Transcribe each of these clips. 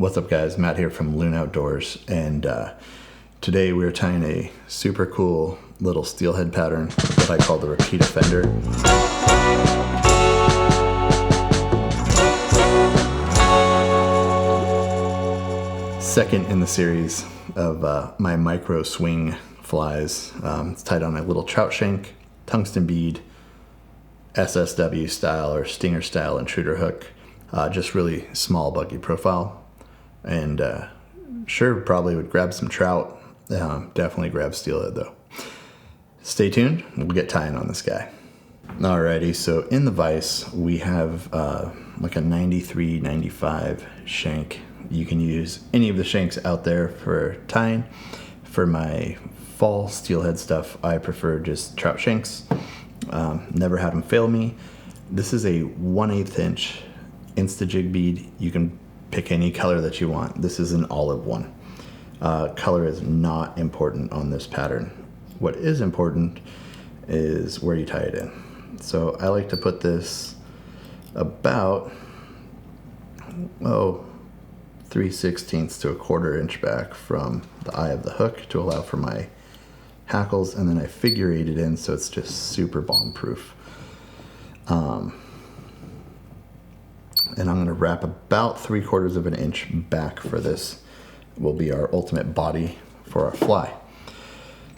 What's up, guys? Matt here from Loon Outdoors, and today we're tying a super cool little steelhead pattern that I call the repeat offender. Second in the series of my micro swing flies. It's tied on a little trout shank, tungsten bead, SSW style or stinger style intruder hook. Just really small buggy profile. And sure, probably would grab some trout. Definitely grab steelhead though. Stay tuned, we'll get tying on this guy. Alrighty, so in the vise we have like a 93, 95 shank. You can use any of the shanks out there for tying. For my fall steelhead stuff, I prefer just trout shanks. Never had them fail me. This is a 1/8 inch Insta-jig bead. You can pick any color that you want. This is an olive one. Color is not important on this pattern. What is important is where you tie it in. So I like to put this about 3/16 to 1/4 inch back from the eye of the hook to allow for my hackles, and then I figure eight it in so it's just super bomb proof. And I'm going to wrap about 3/4 of an inch back for this. Will be our ultimate body for our fly.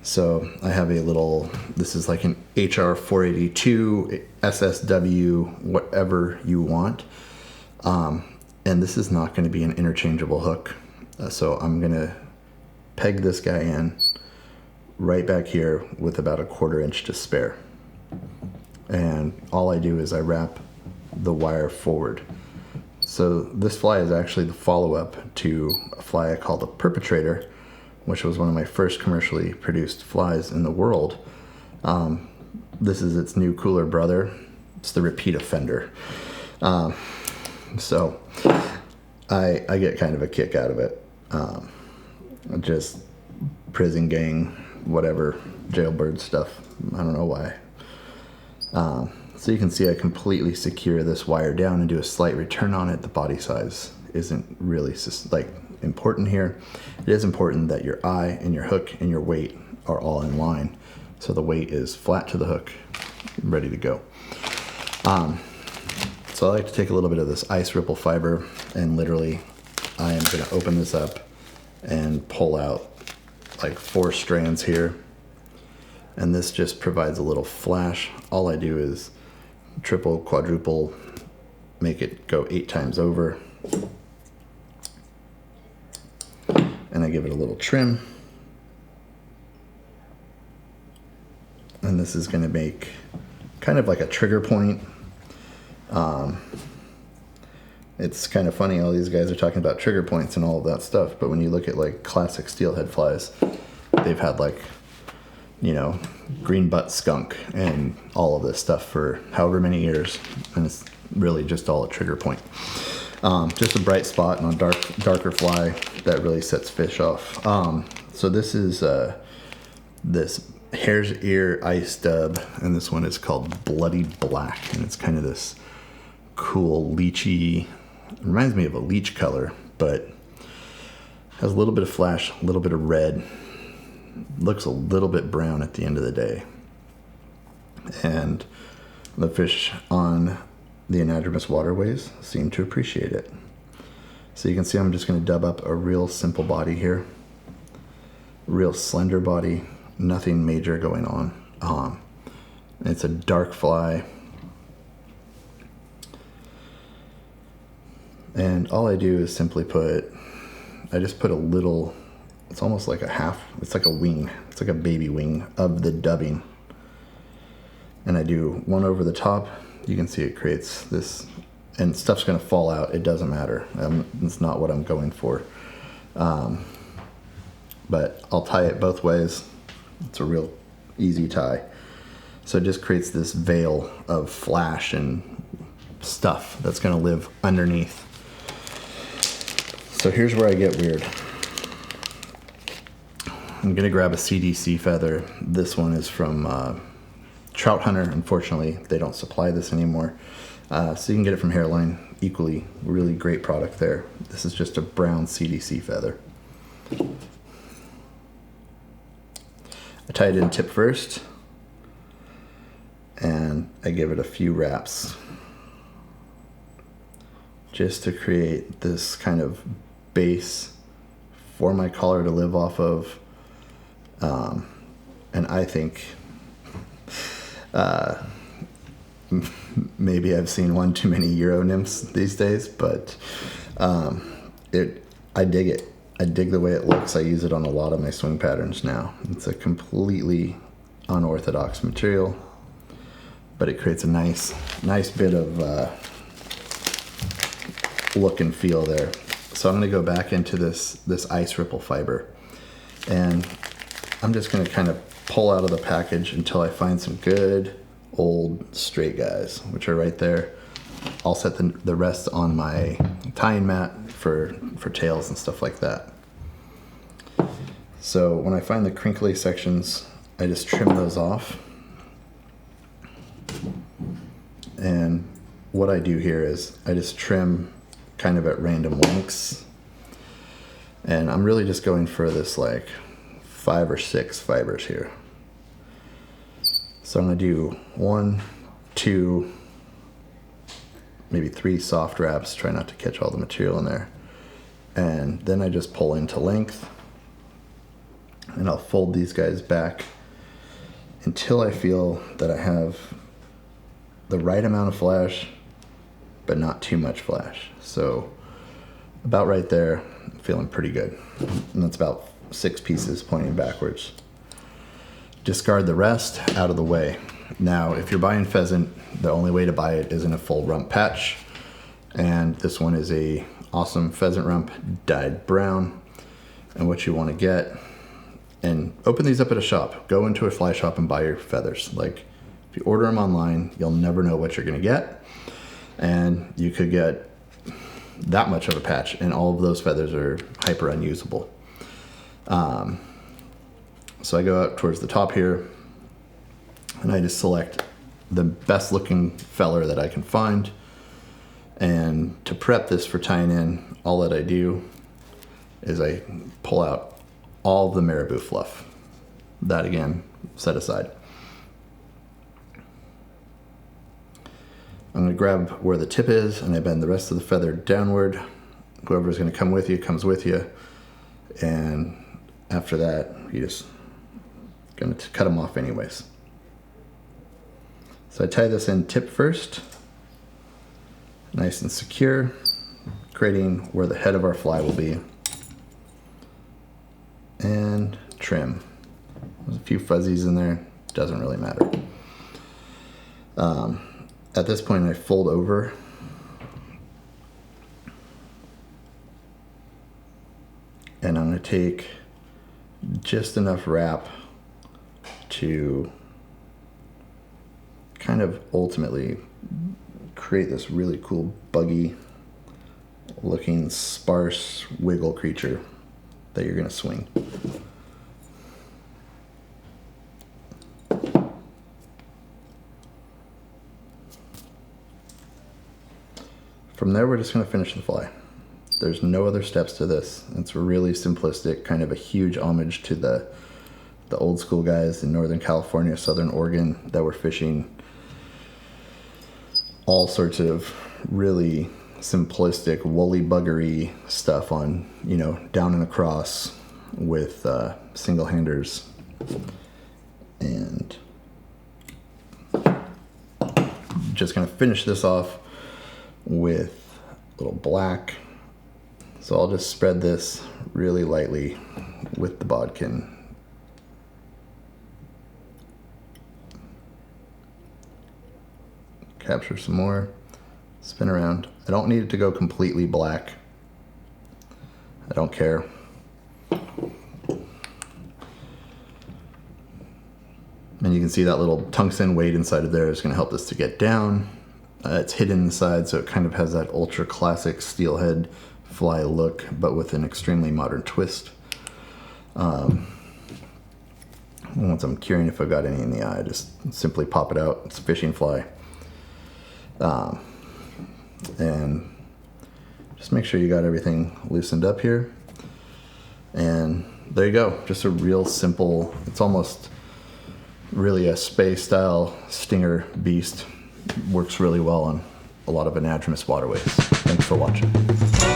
So I have a little, this is like an HR 482 SSW, whatever you want. And this is not going to be an interchangeable hook. So I'm going to peg this guy in right back here with about 1/4 inch to spare. And all I do is I wrap the wire forward. So this fly is actually the follow-up to a fly I call the Perpetrator, which was one of my first commercially produced flies in the world. This is its new cooler brother. It's the repeat offender. So I get kind of a kick out of it. Just prison gang, whatever, jailbird stuff. I don't know why. So you can see I completely secure this wire down and do a slight return on it. The body size isn't really important here. It is important that your eye and your hook and your weight are all in line. So the weight is flat to the hook, ready to go. So I like to take a little bit of this ice ripple fiber, and literally I am going to open this up and pull out like 4 strands here. And this just provides a little flash. All I do is triple, quadruple, make it go 8 times over. And I give it a little trim. And this is going to make kind of like a trigger point. It's kind of funny, all these guys are talking about trigger points and all of that stuff, but when you look at like classic steelhead flies, they've had like, you know, green butt skunk and all of this stuff for however many years, and it's really just all a trigger point. Just a bright spot on a darker fly that really sets fish off. So this is this hare's ear ice dub, and this one is called Bloody Black, and it's kind of this cool leechy, reminds me of a leech color, but has a little bit of flash, a little bit of red. Looks a little bit brown at the end of the day. And the fish on the anadromous waterways seem to appreciate it. So you can see I'm just going to dub up a real simple body here. Real slender body, nothing major going on. It's a dark fly. And all I do is simply I just put a little, it's almost like it's like a wing. It's like a baby wing of the dubbing. And I do one over the top. You can see it creates this, and stuff's gonna fall out. It doesn't matter. It's not what I'm going for. But I'll tie it both ways. It's a real easy tie. So it just creates this veil of flash and stuff that's gonna live underneath. So here's where I get weird. I'm gonna grab a CDC Feather. This one is from Trout Hunter. Unfortunately, they don't supply this anymore. So you can get it from Hairline. Equally, really great product there. This is just a brown CDC feather. I tie it in tip first, and I give it a few wraps just to create this kind of base for my collar to live off of. And I think maybe I've seen one too many Euro nymphs these days, but I dig it. I dig the way it looks. I use it on a lot of my swing patterns now. It's a completely unorthodox material, but it creates a nice bit of look and feel there. So I'm going to go back into this ice ripple fiber, and I'm just going to kind of pull out of the package until I find some good old straight guys, which are right there. I'll set the rest on my tying mat for tails and stuff like that. So when I find the crinkly sections, I just trim those off. And what I do here is I just trim kind of at random lengths. And I'm really just going for this like 5 or 6 fibers here. So I'm going to do 1, 2, maybe 3 soft wraps, try not to catch all the material in there. And then I just pull into length, and I'll fold these guys back until I feel that I have the right amount of flash, but not too much flash. So about right there, I'm feeling pretty good. And that's about 6 pieces pointing backwards. Discard the rest out of the way. Now, if you're buying pheasant, the only way to buy it is in a full rump patch. And this one is a awesome pheasant rump dyed brown. And what you want to get, and open these up at a shop. Go into a fly shop and buy your feathers. Like, if you order them online, you'll never know what you're going to get. And you could get that much of a patch, and all of those feathers are hyper unusable. So I go out towards the top here, and I just select the best looking feller that I can find. And to prep this for tying in, all that I do is I pull out all of the marabou fluff. That again, set aside. I'm going to grab where the tip is, and I bend the rest of the feather downward. Whoever's going to come with you comes with you. And after that, you just going to cut them off anyways. So I tie this in tip first, nice and secure, creating where the head of our fly will be. And trim. There's a few fuzzies in there, doesn't really matter. At this point I fold over and I'm going to take just enough wrap to kind of ultimately create this really cool buggy looking sparse wiggle creature that you're going to swing. From there, we're just going to finish the fly. There's no other steps to this. It's really simplistic, kind of a huge homage to the old school guys in Northern California, Southern Oregon that were fishing all sorts of really simplistic woolly buggery stuff on, you know, down and across with single handers. And just going to finish this off with a little black. So I'll just spread this really lightly with the bodkin. Capture some more, spin around. I don't need it to go completely black. I don't care. And you can see that little tungsten weight inside of there is going to help this to get down. It's hidden inside, so it kind of has that ultra classic steelhead fly look, but with an extremely modern twist. Once I'm curing if I've got any in the eye, just simply pop it out. It's a fishing fly. And just make sure you got everything loosened up here. And there you go. Just a real simple, it's almost really a spay style stinger beast. Works really well on a lot of anadromous waterways. Thanks for watching.